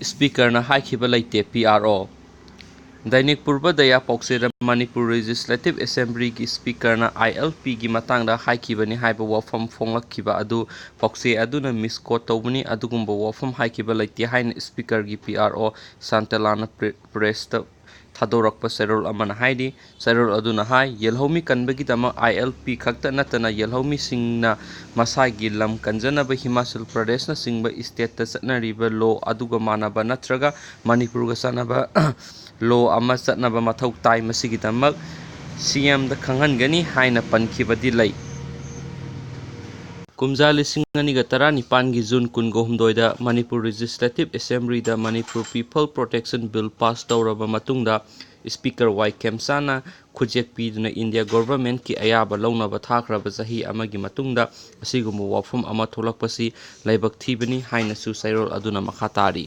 ꯁ꯭ꯄꯤꯀꯔꯅ ꯍꯥꯏꯈꯤꯕ ꯂꯩꯇꯦ ꯄꯤ.ꯑꯥꯔ.ꯑꯣ. ꯗꯩꯅꯤꯛ ꯄꯨꯔꯕꯗꯌꯥ ꯄꯥꯎꯆꯦꯗ ꯃꯅꯤꯄꯨꯔ ꯂꯦꯖꯤꯁꯂꯦꯇꯤꯚ ꯑꯦꯁꯦꯝꯕ꯭ꯂꯤꯒꯤ ꯁ꯭ꯄꯤꯀꯔꯅ ꯑꯥꯏ.ꯑꯦꯜ.ꯄꯤꯒꯤ ꯃꯇꯥꯡꯗ ꯍꯥꯏꯈꯤꯕꯅꯤ ꯍꯥꯏꯕ ꯋꯥꯐꯝ ꯐꯣꯡꯂꯛꯈꯤꯕ ꯑꯗꯨ ꯄꯥꯎꯆꯦ ꯑꯗꯨꯅ ꯃꯤꯁꯀꯣꯠ ꯇꯧꯕꯅꯤ, ꯑꯗꯨꯒꯨꯝꯕ ꯋꯥꯐꯝ ꯍꯥꯏꯈꯤꯕ ꯂꯩꯇꯦ ꯍꯥꯏꯅ ꯁ꯭ꯄꯤꯀꯔꯒꯤ ꯄꯤ.ꯑꯥꯔ.ꯑꯣ. ꯁꯥꯟꯇꯂꯥꯅ ꯄ꯭ꯔꯦꯁꯇ ꯊꯥꯗꯣꯔꯛꯄ ꯆꯦꯔꯣꯜ ꯑꯃꯅ ꯍꯥꯏꯔꯤ꯫ ꯆꯦꯔꯣꯜ ꯑꯗꯨꯅ ꯍꯥꯏ ꯌꯦꯜꯍꯧꯃꯤ ꯀꯟꯕꯒꯤꯗꯃꯛ ꯑꯥꯏ.ꯑꯦꯜ.ꯄꯤ ꯈꯛꯇ ꯅꯠꯇꯅ ꯌꯦꯜꯍꯧꯃꯤꯁꯤꯡꯅ ꯃꯁꯥꯒꯤ ꯂꯝ ꯀꯟꯖꯅꯕ ꯍꯤꯃꯥꯆꯜ ꯄ꯭ꯔꯗꯦꯁꯅꯆꯤꯡꯕ ꯁ꯭ꯇꯦꯠꯇ ꯆꯠꯅꯔꯤꯕ ꯂꯣ ꯑꯗꯨꯒ ꯃꯥꯟꯅꯕ ꯅꯠꯇ꯭ꯔꯒ ꯃꯅꯤꯄꯨꯔꯒ ꯆꯠꯅꯕ ꯂꯣ ꯑꯃ ꯆꯠꯅꯕ ꯃꯊꯧ ꯇꯥꯏ, ꯃꯁꯤꯒꯤꯗꯃꯛ ꯁꯤ.ꯑꯦꯝ.ꯗ ꯈꯪꯍꯟꯒꯅꯤ ꯍꯥꯏꯅ ꯄꯟꯈꯤꯕꯗꯤ ꯂꯩ꯫ ꯀꯨꯝꯖꯥ 2019ꯒꯤ ꯖꯨꯟ 23ꯗ ꯃꯅꯤꯄꯨꯔ ꯂꯦꯖꯤꯁꯂꯦꯇꯤꯚ ꯑꯦꯁꯦꯝꯕ꯭ꯂꯤꯗ Manipur people protection bill pass ꯇꯧꯔꯕ ꯃꯇꯨꯡꯗ ꯁ꯭ꯄꯤꯀꯔ ꯋꯥꯏ ꯈꯦꯝꯆꯥꯟꯅ ꯈꯨꯠꯌꯦꯛ ꯄꯤꯗꯨꯅ ꯏꯟꯗꯤꯌꯥ ꯒꯚꯔꯟꯃꯦꯟꯠꯀꯤ ꯑꯌꯥꯕ ꯂꯧꯅꯕ ꯊꯥꯈ꯭ꯔꯕ ꯆꯍꯤ ꯑꯃꯒꯤ ꯃꯇꯨꯡꯗ ꯑꯁꯤꯒꯨꯝꯕ ꯋꯥꯐꯝ ꯑꯃ ꯊꯣꯛꯂꯛꯄꯁꯤ ꯂꯥꯏꯕꯛ ꯊꯤꯕꯅꯤ ꯍꯥꯏꯅꯁꯨ ꯆꯦꯔꯣꯜ ꯑꯗꯨꯅ ꯃꯈꯥ ꯇꯥꯔꯤ꯫